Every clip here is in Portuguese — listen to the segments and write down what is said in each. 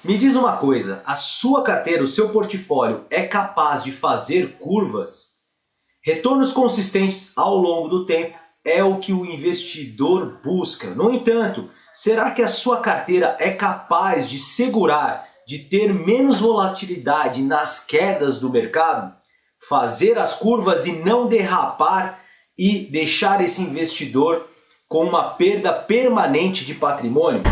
Me diz uma coisa, a sua carteira, o seu portfólio é capaz de fazer curvas? Retornos consistentes ao longo do tempo é o que o investidor busca. No entanto, será que a sua carteira é capaz de segurar, de ter menos volatilidade nas quedas do mercado? Fazer as curvas e não derrapar e deixar esse investidor com uma perda permanente de patrimônio?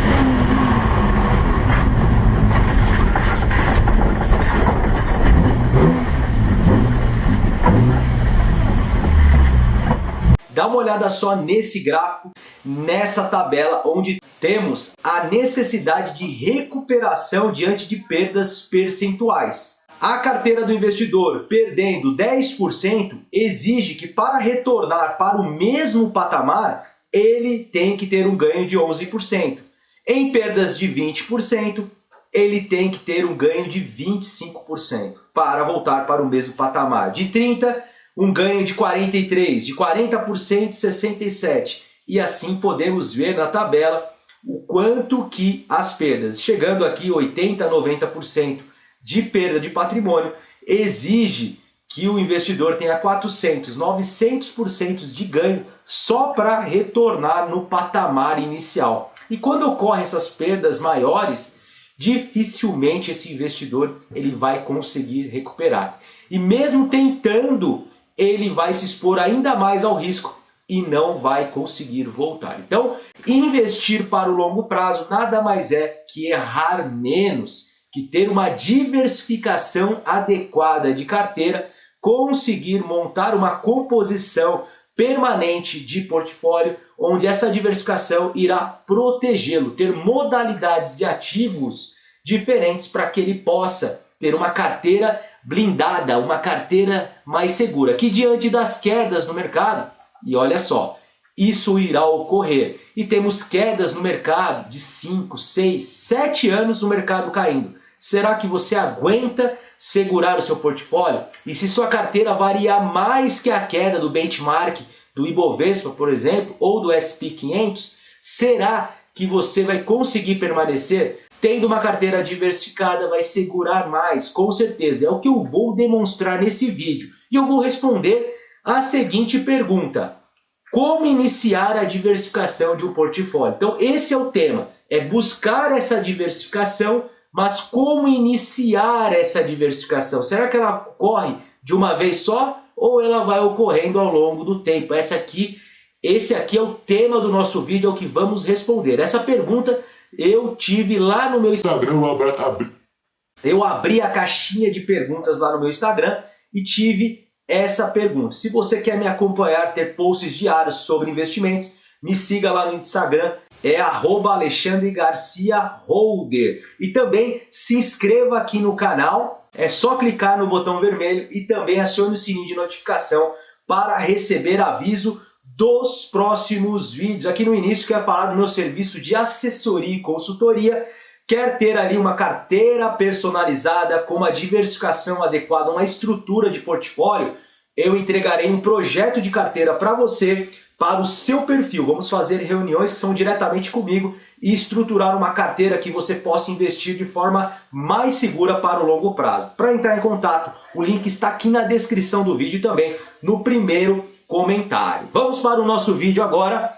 Dá uma olhada só nesse gráfico, nessa tabela, onde temos a necessidade de recuperação diante de perdas percentuais. A carteira do investidor perdendo 10% exige que para retornar para o mesmo patamar, ele tem que ter um ganho de 11%. Em perdas de 20%, ele tem que ter um ganho de 25% para voltar para o mesmo patamar. De 30%, um ganho de 43%, de 40%, 67%. E assim podemos ver na tabela o quanto que as perdas, chegando aqui 80%, 90% de perda de patrimônio, exige que o investidor tenha 400%, 900% de ganho só para retornar no patamar inicial. E quando ocorrem essas perdas maiores, dificilmente esse investidor ele vai conseguir recuperar. E mesmo tentando, ele vai se expor ainda mais ao risco e não vai conseguir voltar. Então, investir para o longo prazo nada mais é que errar menos, que ter uma diversificação adequada de carteira, conseguir montar uma composição permanente de portfólio, onde essa diversificação irá protegê-lo, ter modalidades de ativos diferentes para que ele possa ter uma carteira blindada, uma carteira mais segura, que diante das quedas no mercado, e olha só, isso irá ocorrer, e temos quedas no mercado de 5, 6, 7 anos no mercado caindo. Será que você aguenta segurar o seu portfólio? E se sua carteira variar mais que a queda do benchmark, do Ibovespa, por exemplo, ou do S&P 500, será que você vai conseguir permanecer? Tendo uma carteira diversificada, vai segurar mais, com certeza. É o que eu vou demonstrar nesse vídeo. E eu vou responder a seguinte pergunta: como iniciar a diversificação de um portfólio? Então esse é o tema, é buscar essa diversificação, mas como iniciar essa diversificação? Será que ela ocorre de uma vez só ou ela vai ocorrendo ao longo do tempo? Esse aqui é o tema do nosso vídeo, é o que vamos responder. Essa pergunta eu tive lá no meu Instagram, eu abri a caixinha de perguntas lá no meu Instagram e tive essa pergunta. Se você quer me acompanhar, ter posts diários sobre investimentos, me siga lá no Instagram, é @AlexandreGarciaHolder. E também se inscreva aqui no canal, é só clicar no botão vermelho e também acione o sininho de notificação para receber aviso dos próximos vídeos. Aqui no início quero falar do meu serviço de assessoria e consultoria. Quer ter ali uma carteira personalizada com uma diversificação adequada, uma estrutura de portfólio? Eu entregarei um projeto de carteira para você, para o seu perfil. Vamos fazer reuniões que são diretamente comigo e estruturar uma carteira que você possa investir de forma mais segura para o longo prazo. Para entrar em contato, o link está aqui na descrição do vídeo e também no primeiro comentário. Vamos para o nosso vídeo agora.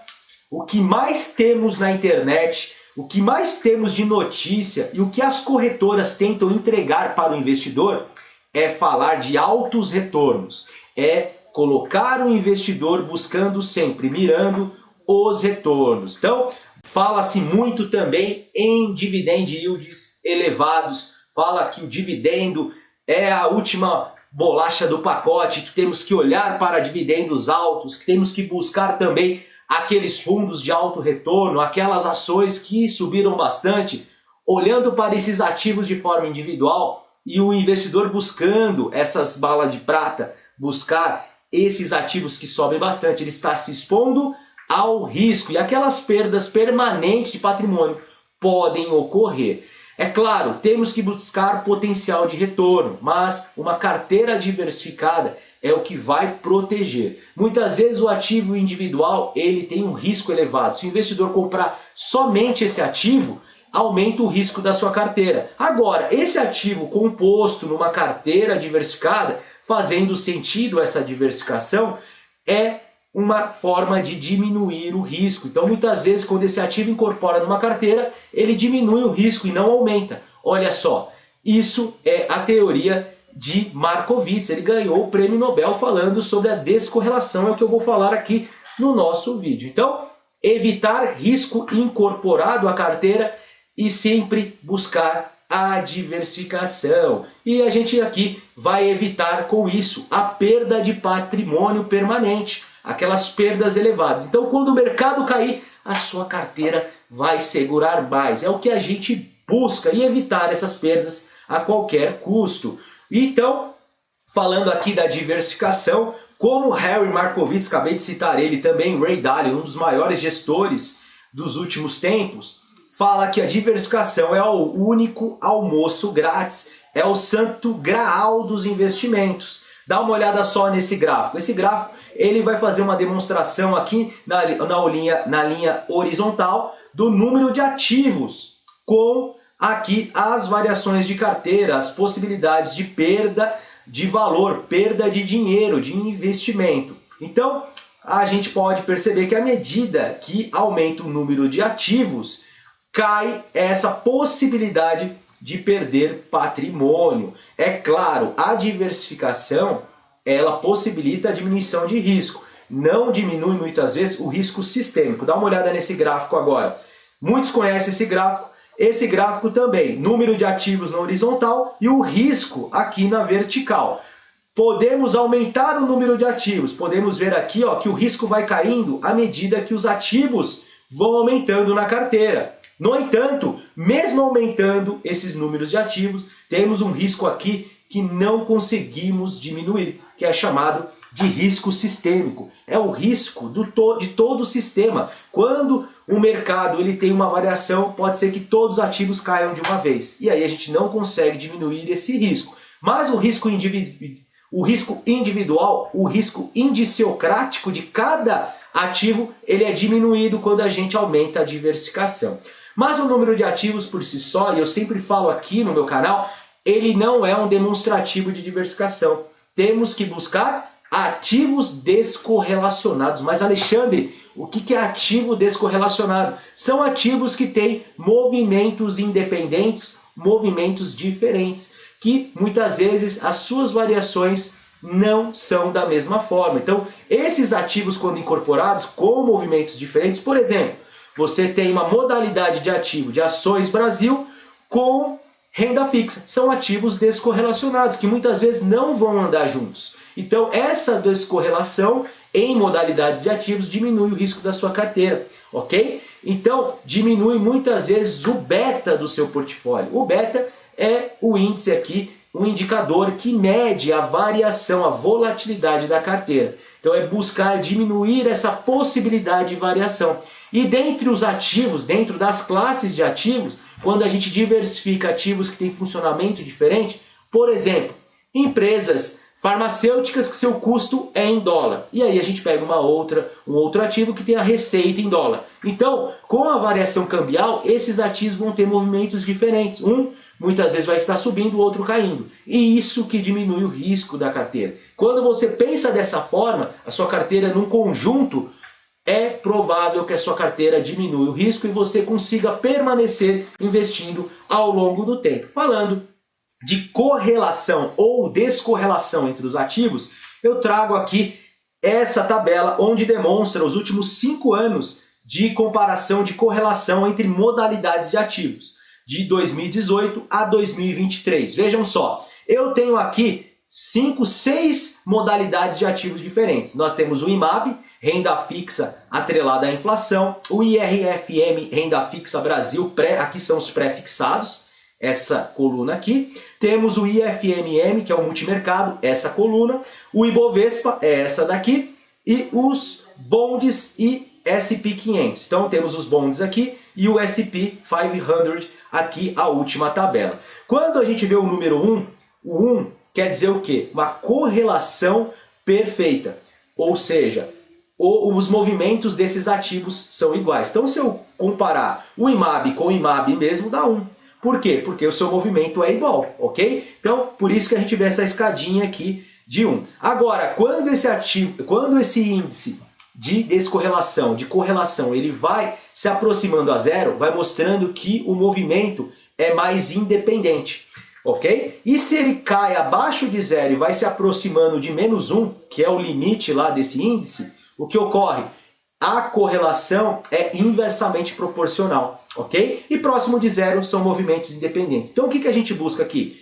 O que mais temos na internet, o que mais temos de notícia e o que as corretoras tentam entregar para o investidor é falar de altos retornos. É colocar o investidor buscando sempre, mirando os retornos. Então, fala-se muito também em dividend yields elevados. Fala que o dividendo é a última bolacha do pacote, que temos que olhar para dividendos altos, que temos que buscar também aqueles fundos de alto retorno, aquelas ações que subiram bastante, olhando para esses ativos de forma individual e o investidor buscando essas balas de prata, buscar esses ativos que sobem bastante, ele está se expondo ao risco e aquelas perdas permanentes de patrimônio podem ocorrer. É claro, temos que buscar potencial de retorno, mas uma carteira diversificada é o que vai proteger. Muitas vezes o ativo individual ele tem um risco elevado. Se o investidor comprar somente esse ativo, aumenta o risco da sua carteira. Agora, esse ativo composto numa carteira diversificada, fazendo sentido essa diversificação, é uma forma de diminuir o risco. Então, muitas vezes, quando esse ativo incorpora numa carteira, ele diminui o risco e não aumenta. Olha só, isso é a teoria de Markowitz. Ele ganhou o prêmio Nobel falando sobre a descorrelação, é o que eu vou falar aqui no nosso vídeo. Então, evitar risco incorporado à carteira e sempre buscar a diversificação. E a gente aqui vai evitar com isso a perda de patrimônio permanente, aquelas perdas elevadas. Então, quando o mercado cair, a sua carteira vai segurar mais. É o que a gente busca e evitar essas perdas a qualquer custo. Então, falando aqui da diversificação, como Harry Markowitz, acabei de citar ele também, Ray Dalio, um dos maiores gestores dos últimos tempos, fala que a diversificação é o único almoço grátis, é o santo graal dos investimentos. Dá uma olhada só nesse gráfico. Esse gráfico ele vai fazer uma demonstração aqui na linha horizontal do número de ativos com aqui as variações de carteira, as possibilidades de perda de valor, perda de dinheiro, de investimento. Então, a gente pode perceber que à medida que aumenta o número de ativos, cai essa possibilidade de perder patrimônio. É claro, a diversificação, ela possibilita a diminuição de risco. Não diminui muitas vezes o risco sistêmico. Dá uma olhada nesse gráfico agora. Muitos conhecem esse gráfico. Esse gráfico também, número de ativos na horizontal e o risco aqui na vertical. Podemos aumentar o número de ativos. Podemos ver aqui ó, que o risco vai caindo à medida que os ativos vão aumentando na carteira. No entanto, mesmo aumentando esses números de ativos, temos um risco aqui que não conseguimos diminuir, que é chamado de risco sistêmico. É o risco de todo o sistema. Quando o mercado ele tem uma variação, pode ser que todos os ativos caiam de uma vez. E aí a gente não consegue diminuir esse risco. Mas o risco individual, o risco indiciocrático de cada ativo, ele é diminuído quando a gente aumenta a diversificação. Mas o número de ativos por si só, e eu sempre falo aqui no meu canal, ele não é um demonstrativo de diversificação. Temos que buscar ativos descorrelacionados. Mas Alexandre, o que é ativo descorrelacionado? São ativos que têm movimentos independentes, movimentos diferentes, que muitas vezes as suas variações não são da mesma forma. Então, esses ativos quando incorporados com movimentos diferentes, por exemplo, você tem uma modalidade de ativo de ações Brasil com renda fixa. São ativos descorrelacionados, que muitas vezes não vão andar juntos. Então, essa descorrelação em modalidades de ativos diminui o risco da sua carteira, ok? Então, diminui muitas vezes o beta do seu portfólio. O beta é o índice aqui, um indicador que mede a variação, a volatilidade da carteira. Então, é buscar diminuir essa possibilidade de variação. E dentre os ativos, dentro das classes de ativos, quando a gente diversifica ativos que têm funcionamento diferente, por exemplo, empresas farmacêuticas que seu custo é em dólar. E aí a gente pega um outro ativo que tem a receita em dólar. Então, com a variação cambial, esses ativos vão ter movimentos diferentes. Um muitas vezes vai estar subindo, o outro caindo. E isso que diminui o risco da carteira. Quando você pensa dessa forma, a sua carteira num conjunto, é provável que a sua carteira diminua o risco e você consiga permanecer investindo ao longo do tempo. Falando de correlação ou descorrelação entre os ativos, eu trago aqui essa tabela onde demonstra os últimos 5 anos de comparação de correlação entre modalidades de ativos, de 2018 a 2023. Vejam só, eu tenho aqui 6 modalidades de ativos diferentes. Nós temos o IMAB, renda fixa atrelada à inflação, o IRFM, renda fixa Brasil, aqui são os pré-fixados, essa coluna aqui. Temos o IFMM, que é o multimercado, essa coluna. O Ibovespa é essa daqui. E os bonds e SP500. Então temos os bonds aqui e o SP500 aqui, a última tabela. Quando a gente vê o número 1, o 1 quer dizer o quê? Uma correlação perfeita. Ou seja, os movimentos desses ativos são iguais. Então, se eu comparar o IMAB com o IMAB mesmo, dá 1. Por quê? Porque o seu movimento é igual, ok? Então, por isso que a gente vê essa escadinha aqui de 1. Agora, quando esse índice de descorrelação, de correlação, ele vai se aproximando a 0, vai mostrando que o movimento é mais independente, ok? E se ele cai abaixo de 0 e vai se aproximando de -1, que é o limite lá desse índice, o que ocorre? A correlação é inversamente proporcional, ok? E próximo de 0 são movimentos independentes. Então o que a gente busca aqui?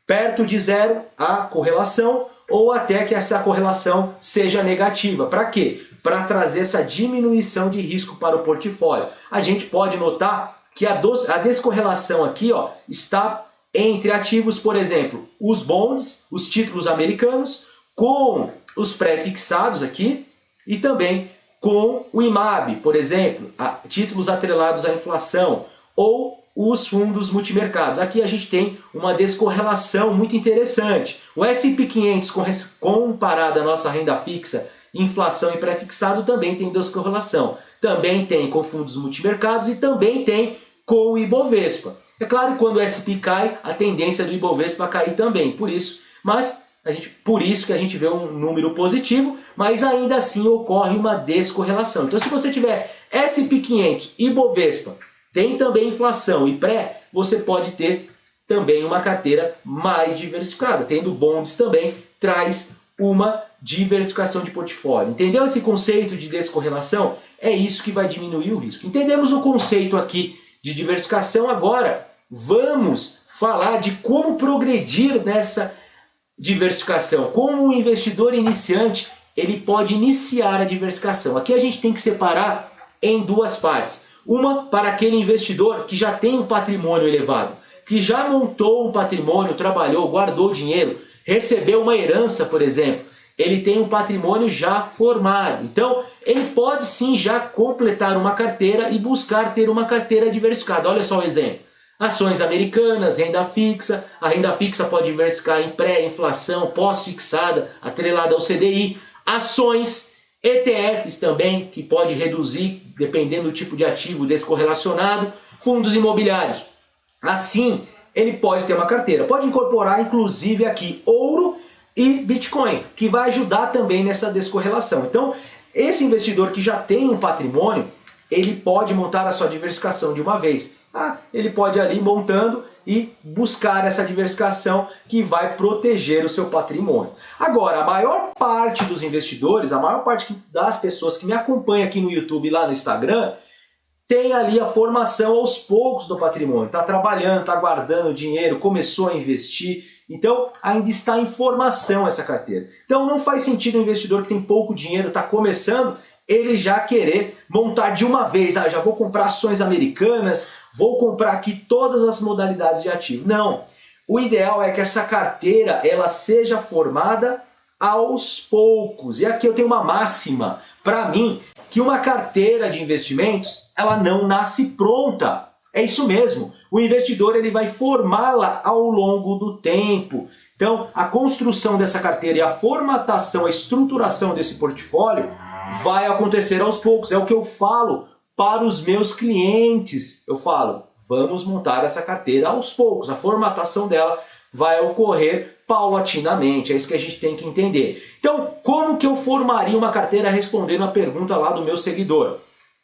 Perto de 0 a correlação, ou até que essa correlação seja negativa. Para quê? Para trazer essa diminuição de risco para o portfólio. A gente pode notar que a descorrelação aqui, ó, está entre ativos, por exemplo, os bonds, os títulos americanos, com os pré-fixados aqui, e também com o IMAB, por exemplo, títulos atrelados à inflação, ou os fundos multimercados. Aqui a gente tem uma descorrelação muito interessante. O S&P 500 comparado à nossa renda fixa, inflação e pré-fixado também tem descorrelação. Também tem com fundos multimercados e também tem com o Ibovespa. É claro que quando o S&P cai, a tendência do Ibovespa cair também. Por isso que a gente vê um número positivo, mas ainda assim ocorre uma descorrelação. Então, se você tiver S&P 500 e Ibovespa, tem também inflação e pré, você pode ter também uma carteira mais diversificada. Tendo bonds também, traz uma diversificação de portfólio. Entendeu esse conceito de descorrelação? É isso que vai diminuir o risco. Entendemos o conceito aqui de diversificação, agora vamos falar de como progredir nessa diversificação. Como um investidor iniciante, ele pode iniciar a diversificação. Aqui a gente tem que separar em duas partes. Uma para aquele investidor que já tem um patrimônio elevado, que já montou um patrimônio, trabalhou, guardou dinheiro, recebeu uma herança, por exemplo. Ele tem um patrimônio já formado. Então, ele pode sim já completar uma carteira e buscar ter uma carteira diversificada. Olha só o exemplo. Ações americanas, renda fixa. A renda fixa pode diversificar em pré-inflação, pós-fixada, atrelada ao CDI. Ações, ETFs também, que pode reduzir, dependendo do tipo de ativo descorrelacionado. Fundos imobiliários. Assim, ele pode ter uma carteira. Pode incorporar, inclusive, aqui ouro e Bitcoin, que vai ajudar também nessa descorrelação. Então, esse investidor que já tem um patrimônio, ele pode montar a sua diversificação de uma vez. Ele pode ir ali montando e buscar essa diversificação que vai proteger o seu patrimônio. Agora, a maior parte dos investidores, a maior parte das pessoas que me acompanham aqui no YouTube e lá no Instagram, tem ali a formação aos poucos do patrimônio. Está trabalhando, está guardando dinheiro, começou a investir. Então, ainda está em formação essa carteira. Então, não faz sentido o investidor que tem pouco dinheiro, está começando, ele já querer montar de uma vez. Já vou comprar ações americanas, vou comprar aqui todas as modalidades de ativo. Não. O ideal é que essa carteira ela seja formada aos poucos. E aqui eu tenho uma máxima para mim, que uma carteira de investimentos, ela não nasce pronta. É isso mesmo. O investidor ele vai formá-la ao longo do tempo. Então, a construção dessa carteira e a formatação, a estruturação desse portfólio vai acontecer aos poucos. É o que eu falo para os meus clientes. Eu falo, vamos montar essa carteira aos poucos. A formatação dela vai ocorrer paulatinamente. É isso que a gente tem que entender. Então, como que eu formaria uma carteira respondendo a pergunta lá do meu seguidor?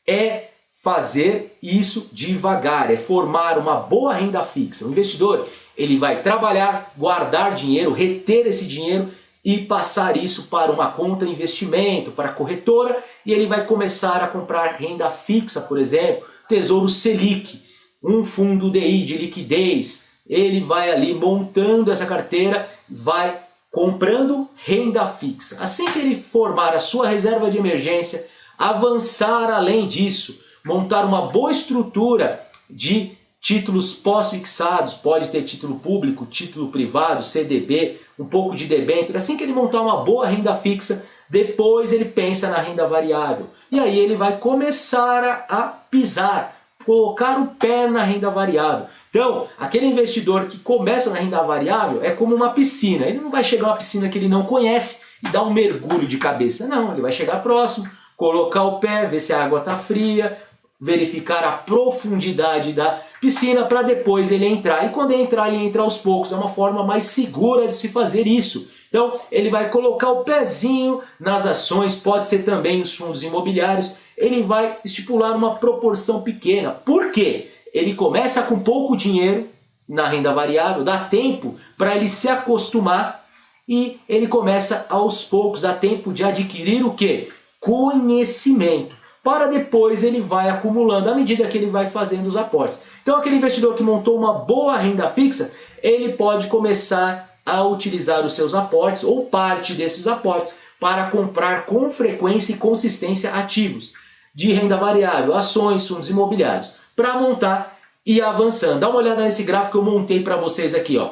É fazer isso devagar, é formar uma boa renda fixa. O investidor, ele vai trabalhar, guardar dinheiro, reter esse dinheiro e passar isso para uma conta investimento, para a corretora, e ele vai começar a comprar renda fixa, por exemplo, Tesouro Selic, um fundo DI de liquidez. Ele vai ali montando essa carteira, vai comprando renda fixa. Assim que ele formar a sua reserva de emergência, avançar além disso, montar uma boa estrutura de títulos pós-fixados, pode ter título público, título privado, CDB, um pouco de debênture. Assim que ele montar uma boa renda fixa, depois ele pensa na renda variável. E aí ele vai começar a pisar, colocar o pé na renda variável. Então, aquele investidor que começa na renda variável é como uma piscina. Ele não vai chegar a uma piscina que ele não conhece e dar um mergulho de cabeça. Não, ele vai chegar próximo, colocar o pé, ver se a água está fria, verificar a profundidade da piscina para depois ele entrar. E quando ele entrar aos poucos. É uma forma mais segura de se fazer isso. Então ele vai colocar o pezinho nas ações, pode ser também nos fundos imobiliários. Ele vai estipular uma proporção pequena. Por quê? Ele começa com pouco dinheiro na renda variável, dá tempo para ele se acostumar e ele começa aos poucos, dá tempo de adquirir o quê? Conhecimento. Para depois ele vai acumulando à medida que ele vai fazendo os aportes. Então aquele investidor que montou uma boa renda fixa, ele pode começar a utilizar os seus aportes ou parte desses aportes para comprar com frequência e consistência ativos de renda variável, ações, fundos imobiliários, para montar e ir avançando. Dá uma olhada nesse gráfico que eu montei para vocês aqui, ó.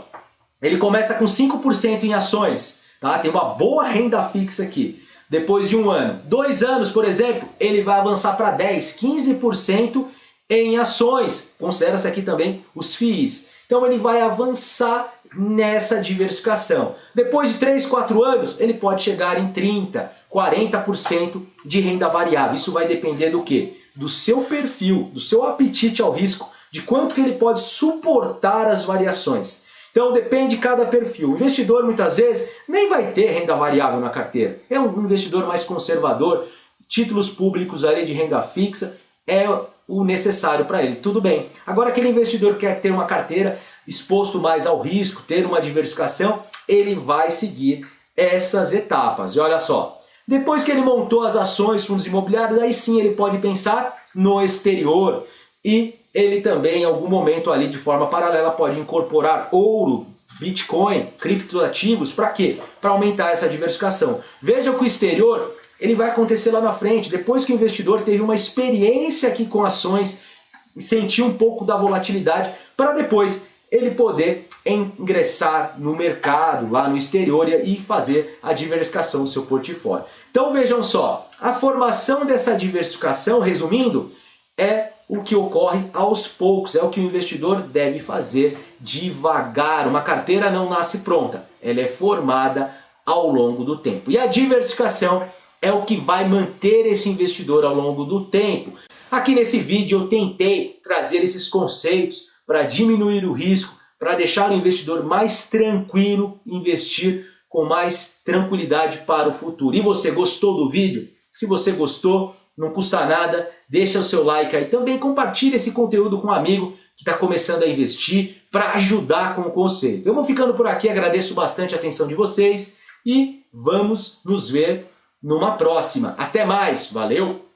Ele começa com 5% em ações, tá? Tem uma boa renda fixa aqui. Depois de 1 ano, 2 anos, por exemplo, ele vai avançar para 10, 15% em ações. Considera-se aqui também os FIIs. Então ele vai avançar nessa diversificação. Depois de 3, 4 anos, ele pode chegar em 30, 40% de renda variável. Isso vai depender do quê? Do seu perfil, do seu apetite ao risco, de quanto que ele pode suportar as variações. Então depende de cada perfil. O investidor muitas vezes nem vai ter renda variável na carteira. É um investidor mais conservador, títulos públicos ali de renda fixa é o necessário para ele. Tudo bem. Agora aquele investidor que quer ter uma carteira exposto mais ao risco, ter uma diversificação, ele vai seguir essas etapas. E olha só, depois que ele montou as ações, fundos imobiliários, aí sim ele pode pensar no exterior e ele também em algum momento ali de forma paralela pode incorporar ouro, Bitcoin, criptoativos, para quê? Para aumentar essa diversificação. Veja que o exterior ele vai acontecer lá na frente, depois que o investidor teve uma experiência aqui com ações, sentiu um pouco da volatilidade, para depois ele poder ingressar no mercado lá no exterior e fazer a diversificação do seu portfólio. Então vejam só, a formação dessa diversificação, resumindo, é o que ocorre aos poucos, é o que o investidor deve fazer devagar. Uma carteira não nasce pronta, ela é formada ao longo do tempo. E a diversificação é o que vai manter esse investidor ao longo do tempo. Aqui nesse vídeo eu tentei trazer esses conceitos para diminuir o risco, para deixar o investidor mais tranquilo, investir com mais tranquilidade para o futuro. E você gostou do vídeo? Se você gostou, não custa nada, deixa o seu like aí. Também compartilha esse conteúdo com um amigo que está começando a investir para ajudar com o conceito. Eu vou ficando por aqui, agradeço bastante a atenção de vocês e vamos nos ver numa próxima. Até mais, valeu!